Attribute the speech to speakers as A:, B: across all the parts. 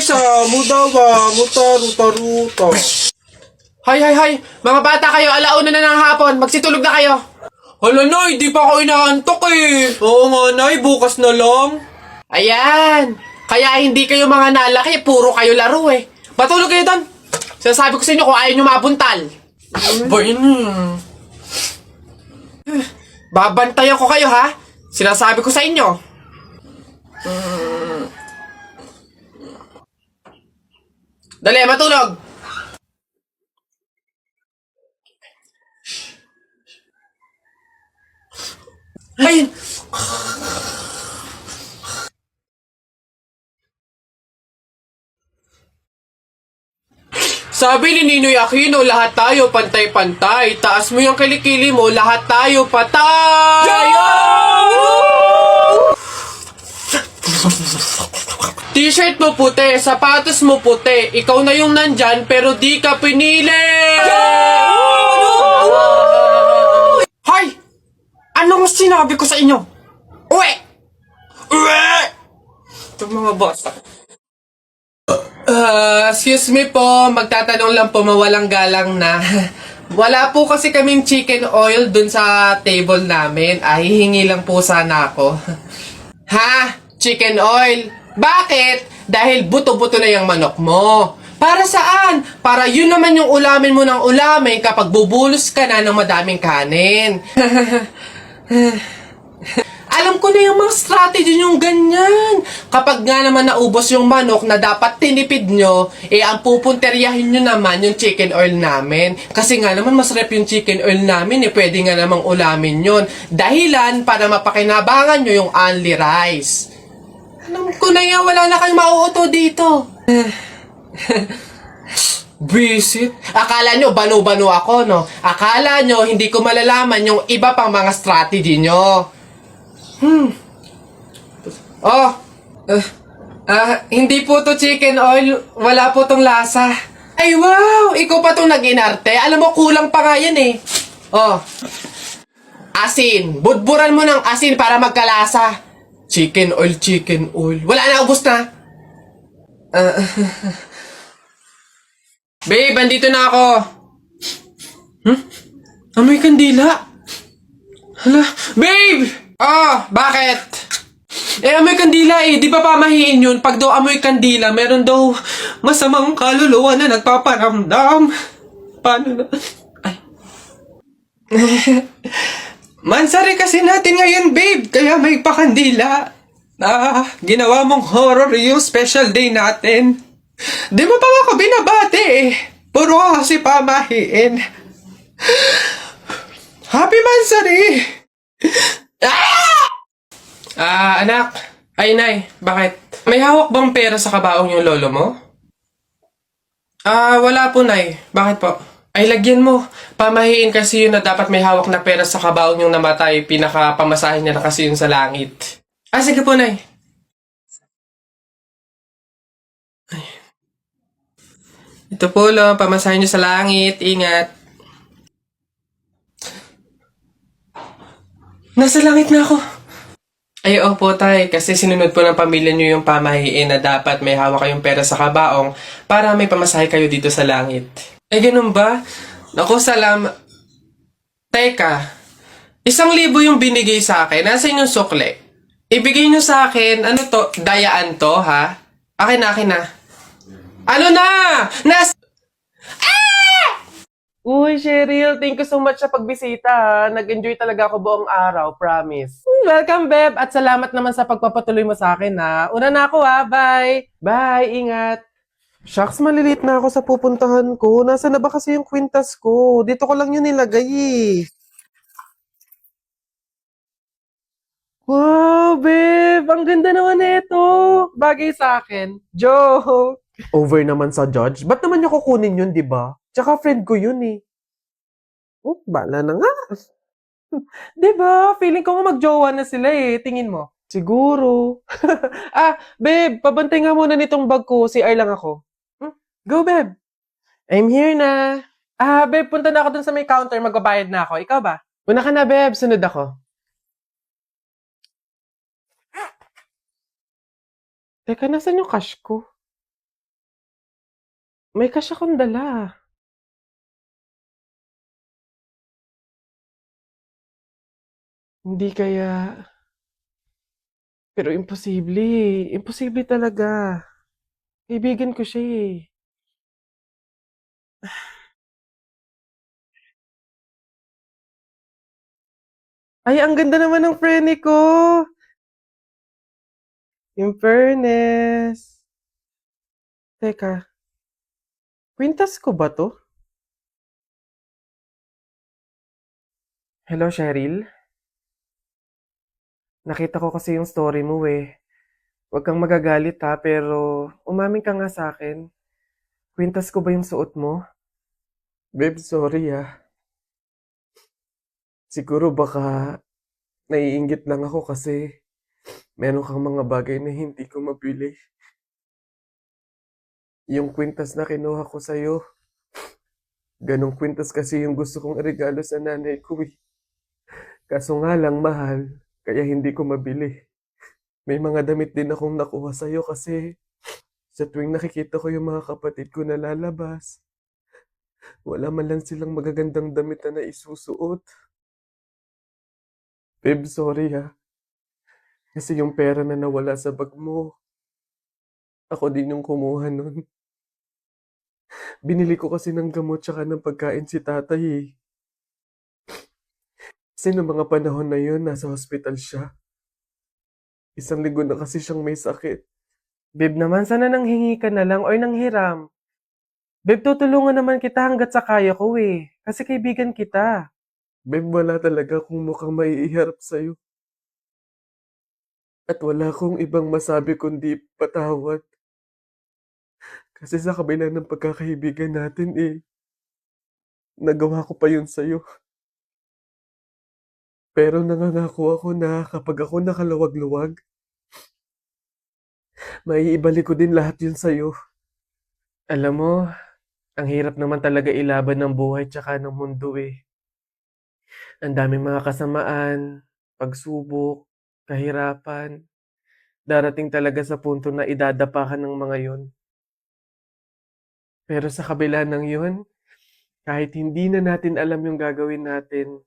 A: Isa, mudawa, mutaru-taruta.
B: Hay! Mga bata kayo, alauna na ng hapon. Magsitulog na kayo.
A: Hala, Nay, di pa ako inaantok eh. Oo nga, Nay, bukas na lang.
B: Ayan. Kaya hindi kayo mga nalaki, puro kayo laro eh. Matulog kayo doon. Sinasabi ko sa inyo kung ayaw nyo mabuntal.
A: Ba yun?
B: Babantayan ko kayo ha. Sinasabi ko sa inyo. Dali, matulog. Ayun. Sabi ni Ninoy Aquino, lahat tayo pantay-pantay. Taas mo yung kilikili mo, lahat tayo patay! T-shirt mo puti, sapatos mo puti. Ikaw na yung nandyan, pero di ka pinili! Hay! Anong sinabi ko sa inyo? Uwe! Itong mga boss. Excuse me po, magtatanong lang po, mawalang galang na. Wala po kasi kaming chicken oil dun sa table namin. Hihingi lang po sana ako. Ha? Chicken oil? Bakit? Dahil buto-buto na yung manok mo. Para saan? Para yun naman yung ulamin mo ng ulamin kapag bubulos ka na ng madaming kanin. Alam ko na yung mga strategy nyong ganyan. Kapag nga naman naubos yung manok na dapat tinipid nyo, ang pupunteryahin nyo naman yung chicken oil namin. Kasi nga naman masarap yung chicken oil namin pwede nga namang ulamin yun. Dahilan para mapakinabangan nyo yung only rice. Alam ko na yan, wala na kayong mauuto dito. Visit? Akala nyo, banu-banu ako, no? Akala nyo, hindi ko malalaman yung iba pang mga strategy nyo. Hindi po to chicken oil. Wala po tong lasa. Ay, wow! Ikaw pa tong nag-inarte. Alam mo, kulang pa nga yan eh. Asin. Budburan mo ng asin para magkalasa. Chicken oil. Wala na, ubos na. Babe, andito na ako. Amoy kandila. Hala, babe! Bakit? Amoy kandila eh. Di ba pamahiin yun? Pag daw amoy kandila, meron daw masamang kaluluwa na nagpaparamdam. Paano na? Ay. Mansari kasi natin ngayon, babe. Kaya may pakandila. Ginawa mong horror yung special day natin. Di mo pa ako binabati eh. Puro ka kasi pamahiin. Happy Mansari! Anak. Ay, Nay. Bakit? May hawak bang pera sa kabaong yung lolo mo? Wala po, Nay. Bakit po? Ay, lagyan mo. Pamahiin kasi yun na dapat may hawak na pera sa kabaong yung namatay. Pinakapamasahin niya na kasi yun sa langit. Sige po, Nay. Ay. Ito po, lo. Pamasahin niyo sa langit. Ingat. Nasa langit na ako. Ay, opo, Tay. Kasi sinunod po ng pamilya niyo yung pamahiin na dapat may hawak kayong pera sa kabaong para may pamasahe kayo dito sa langit. Ganun ba? Naku, Teka. 1,000 yung binigay sa akin. Nasa inyong sukle. Ibigay niyo sa akin, ano to? Dayaan to, ha? Akin na. Ano na? Uy, Cheryl, thank you so much sa pagbisita, ha? Nag-enjoy talaga ako buong araw, promise. Welcome, Beb, at salamat naman sa pagpapatuloy mo sa akin, ha? Una na ako, ha? Bye! Bye, ingat! Shucks, malilate na ako sa pupuntahan ko. Nasaan na ba kasi yung kwintas ko? Dito ko lang yun nilagay, eh. Wow, Beb! Ang ganda naman nito! Bagay sa akin. Joke! Over naman sa judge. Ba't naman niya kukunin yun, di ba? Tsaka friend ko yun eh. Bala na nga. Diba? Feeling ko nga magjowa na sila eh. Tingin mo. Siguro. Babe, pabantay nga muna nitong bag ko. CR lang ako. Go, babe. I'm here na. Babe, punta na ako dun sa may counter. Magbabayad na ako. Ikaw ba? Una ka na, babe. Sunod ako. Teka, nasan yung cash ko? May cash akong dala. Hindi kaya... Pero imposible. Imposible talaga. Kaibigan ko siya eh. Ay, ang ganda naman ng frene ko. In fairness. Teka, kwintas ko ba to? Hello, Cheryl. Nakita ko kasi yung story mo eh. Huwag kang magagalit ha, pero umamin ka nga sa akin. Kwintas ko ba yung suot mo? Babe, sorry ah. Siguro baka naiinggit lang ako kasi meron kang mga bagay na hindi ko mabili. Yung kwintas na kinuha ko sa'yo, ganong kwintas kasi yung gusto kong regalo sa nanay ko eh. Kaso nga lang mahal, kaya hindi ko mabili. May mga damit din akong nakuha sa'yo kasi sa tuwing nakikita ko yung mga kapatid ko na lalabas, wala man lang silang magagandang damit na isusuot. Babe, sorry ha. Kasi yung pera na nawala sa bag mo, ako din yung kumuha nun. Binili ko kasi ng gamot tsaka ng pagkain si tatay eh. Kasi noong mga panahon na yun, nasa hospital siya. 1 linggo na kasi siyang may sakit. Babe naman, sana nanghingi ka na lang or nanghiram. Babe, tutulungan naman kita hanggat sa kaya ko eh. Kasi kaibigan kita. Babe, wala talaga akong mukhang maiiharap sa'yo. At wala akong ibang masabi kundi patawad. Kasi sa kabila ng pagkakaibigan natin eh, nagawa ko pa yun sa'yo. Pero nangangako ako na kapag ako nakaluwag-luwag, maiibalik ko din lahat yun sa'yo. Alam mo, ang hirap naman talaga ilaban ng buhay tsaka ng mundo eh. Ang daming mga kasamaan, pagsubok, kahirapan. Darating talaga sa punto na idadapa ka ng mga yun. Pero sa kabila ng yun, kahit hindi na natin alam yung gagawin natin,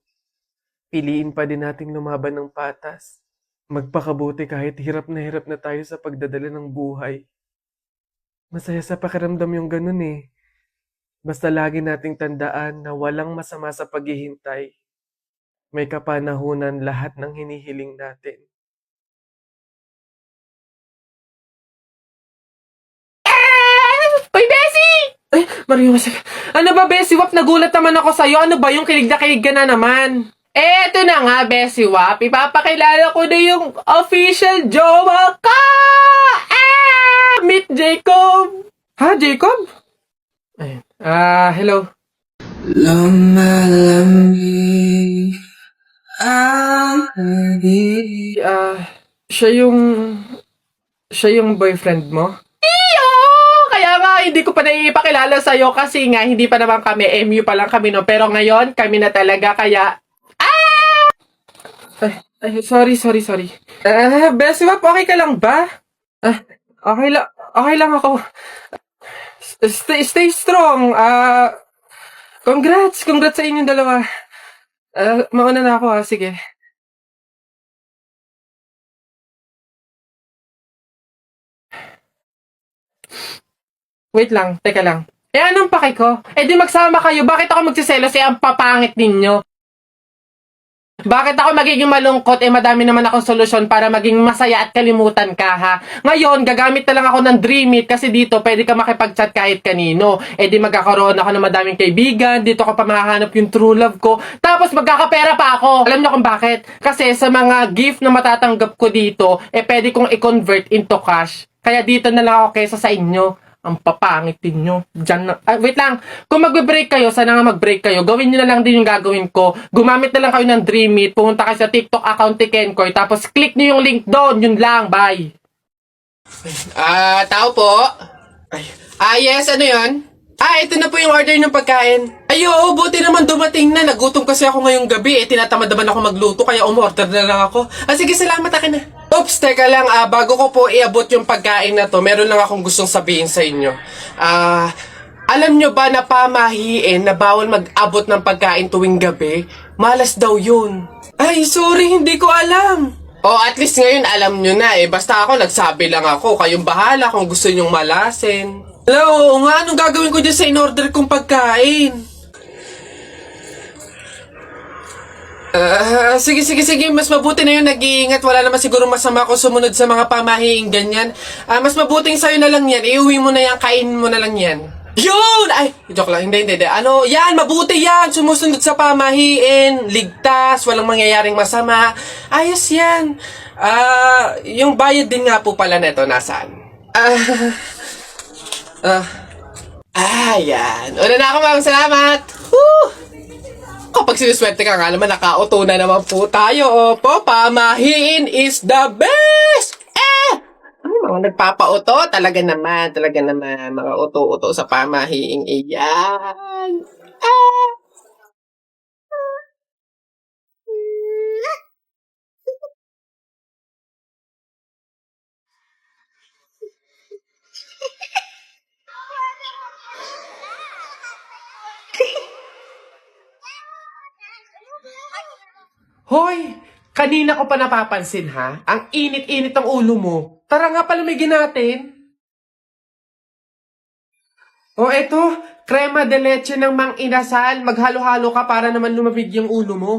B: piliin pa din nating lumaban ng patas. Magpakabuti kahit hirap na tayo sa pagdadala ng buhay. Masaya sa pakiramdam yung ganun eh. Basta lagi nating tandaan na walang masama sa paghihintay. May kapanahunan lahat ng hinihiling natin.
C: Uy, Bessie!
B: Ay, Mario, ano ba, Bessie? Wap, nagulat naman ako sa'yo. Ano ba yung kilig ka na naman?
C: Eto na nga, Bessie Wap. Ipapakilala ko na yung official jowa ko! Meet Jacob!
B: Ha, Jacob? Ayun. Hello.
A: Lumalamig ang hangin.
B: Siya yung boyfriend mo?
C: Iyo! Kaya nga, hindi ko pa naipakilala sa'yo kasi nga, hindi pa naman kami, MU pa lang kami, no? Pero ngayon, kami na talaga, kaya...
B: Ay, sorry. Bessie, Wap, okay ka lang ba? Okay lang ako. Stay strong. Congrats sa inyong dalawa. Mauna na ako ha, sige.
C: Wait lang, teka lang. Anong paki ko? Di magsama kayo, bakit ako magsiselos ang papangit ninyo? Bakit ako magiging malungkot? Madami naman akong solusyon para maging masaya at kalimutan ka, ha? Ngayon, gagamit na lang ako ng Dream It kasi dito pwede ka makipag-chat kahit kanino. Di magkakaroon ako ng madaming kaibigan, dito ko pa mahahanap yung true love ko, tapos magkakapera pa ako. Alam niyo kung bakit? Kasi sa mga gift na matatanggap ko dito, pwede kong i-convert into cash. Kaya dito na lang ako kesa sa inyo. Ang papangit ninyo. Diyan na. Wait lang. Kung magbe-break kayo, sana nga mag-break kayo. Gawin nyo na lang din yung gagawin ko. Gumamit na lang kayo ng Dream It. Pumunta kayo sa TikTok account ni Kenkoy. Tapos click nyo yung link doon. Yun lang. Bye.
A: Tao po? Yes, ano yun? Ito na po yung order ng pagkain. Oo, buti naman dumating na. Nagutom kasi ako ngayong gabi. Tinatamad naman ako magluto, kaya umorder na lang ako. Sige, salamat, akin na. Oops, teka lang. Bago ko po iabot yung pagkain na to, meron lang akong gustong sabihin sa inyo. Alam nyo ba na pamahiin na bawal mag-abot ng pagkain tuwing gabi? Malas daw yun. Ay, sorry, hindi ko alam. Oh, at least ngayon alam nyo na eh. Basta ako, nagsabi lang ako. Kayong bahala kung gusto nyong malasin. Hello, nga, anong gagawin ko dyan sa in-order kong pagkain? Sige. Mas mabuti na yun nag-iingat. Wala naman siguro masama kung sumunod sa mga pamahiing ganyan. Mas mabuting sa'yo na lang yan. Iuwi mo na yan, kainin mo na lang yan. Yun! Ay, joke lang. Hindi. Ano, yan, mabuti yan. Sumusunod sa pamahiin. Ligtas, walang mangyayaring masama. Ayos yan. Yung bayad din nga po pala neto, nasaan? Yan. Una na ako, ma'am. Salamat. Woo! Kapag sinuswerte ka nga naman, nakauto na naman po tayo. Opo, pamahiin is the best! Mga nagpapauto, talaga naman, mga uto-uto sa pamahiing iyan. Hoy! Kanina ko pa napapansin ha? Ang init-init ng ulo mo. Tara nga palamigin natin. O eto, crema de leche ng Mang Inasal. Maghalo-halo ka para naman lumamig yung ulo mo.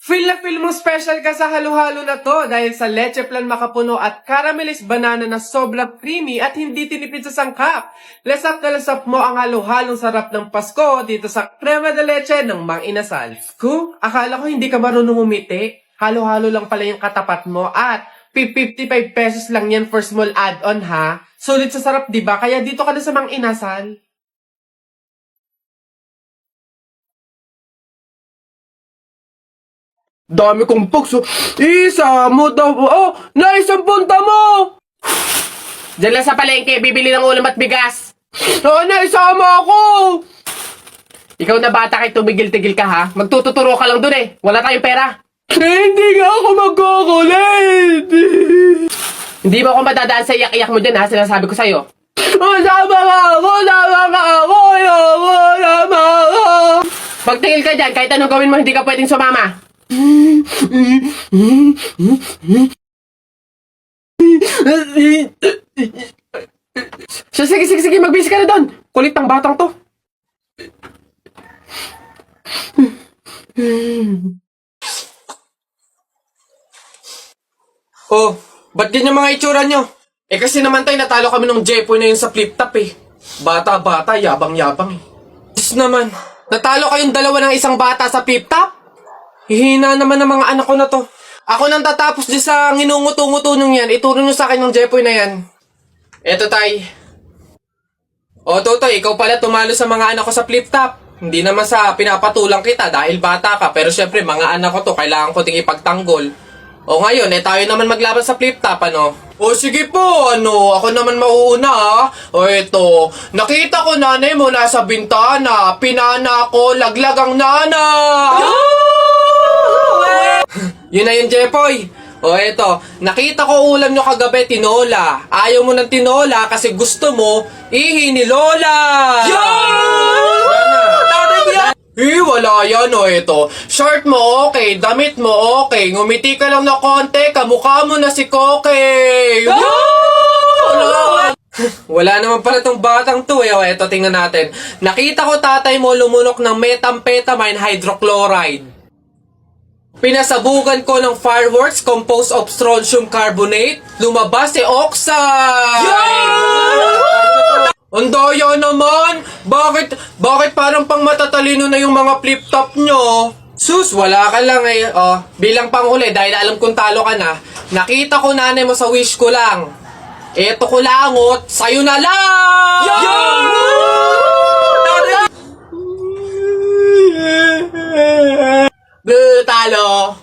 A: Feel na feel mo special ka sa halo-halo na to dahil sa leche flan makapuno at caramelized banana na sobrang creamy at hindi tinipid sa sangkap. Lasap na lasap mo ang halo-halong sarap ng Pasko dito sa crema de leche ng Mang Inasal. Ku, akala ko hindi ka marunong umiti. Halo-halo lang pala yung katapat mo at 55 pesos lang yan for small add-on ha. Sulit sa sarap diba? Kaya dito ka na sa Mang Inasal. Dami kong pugs. Isa mo daw. Oh, naisang punta mo. Diyan lang sa palengke, bibili ng ulam at bigas. Oo, naisama ako. Ikaw na bata kay tumigil-tigil ka ha. Magtututuro ka lang dun eh. Wala tayong pera. Hindi nga ako magkukulit. Hindi mo ako madadaan sa iyak-iyak mo dyan ha. Sinasabi ko sa'yo. Sama ka ako. Pagtingil ka dyan, kahit anong gawin mo, hindi ka pwedeng sumama. Sige, magbisi ka na doon. Kulit ng batang to. Oh, ba't ganyan mga itsura nyo? Eh kasi naman tayo natalo kami ng Jepoy na yun sa flip-top eh. Bata-bata, yabang-yabang eh. Diyos naman, natalo kayong dalawa ng isang bata sa flip-top? Hihina naman ng mga anak ko na to. Ako nang tatapos di sa nginunguto-nguto nyo yan. Ituro nyo sa akin ng Jepoy na yan. Eto tay. O Totoy, ikaw pala tumalo sa mga anak ko sa flip-top. Hindi naman sa pinapatulang kita dahil bata ka. Pero syempre, mga anak ko to, kailangan ko ting ipagtanggol. O ngayon, tayo naman maglaban sa flip-top, ano? O sige po, ako naman mauuna ha. O eto, nakita ko nanay mo nasa bintana. Pinana ko, laglag ang nana. Yun na yun, Jepoy. O eto, nakita ko ulam nyo kagabi, tinola. Ayaw mo ng tinola kasi gusto mo ihi ni Lola. Wala yan o eto. Short mo okay, damit mo okay. Ngumiti ka lang na konti, kamukha mo na si Koke. Wala naman pala tong batang to eh. O eto, tingnan natin. Nakita ko tatay mo lumunok ng methamphetamine hydrochloride. Pinasabugan ko ng fireworks composed of strontium carbonate. Lumabas si oxide! Ang daya naman! Bakit parang pang matatalino na yung mga flip-top nyo? Sus, wala ka lang eh. Oh, bilang panghuli, dahil alam kong talo ka na, nakita ko nanay mo sa wish ko lang. Eto ko langot, sa'yo na lang! Talo!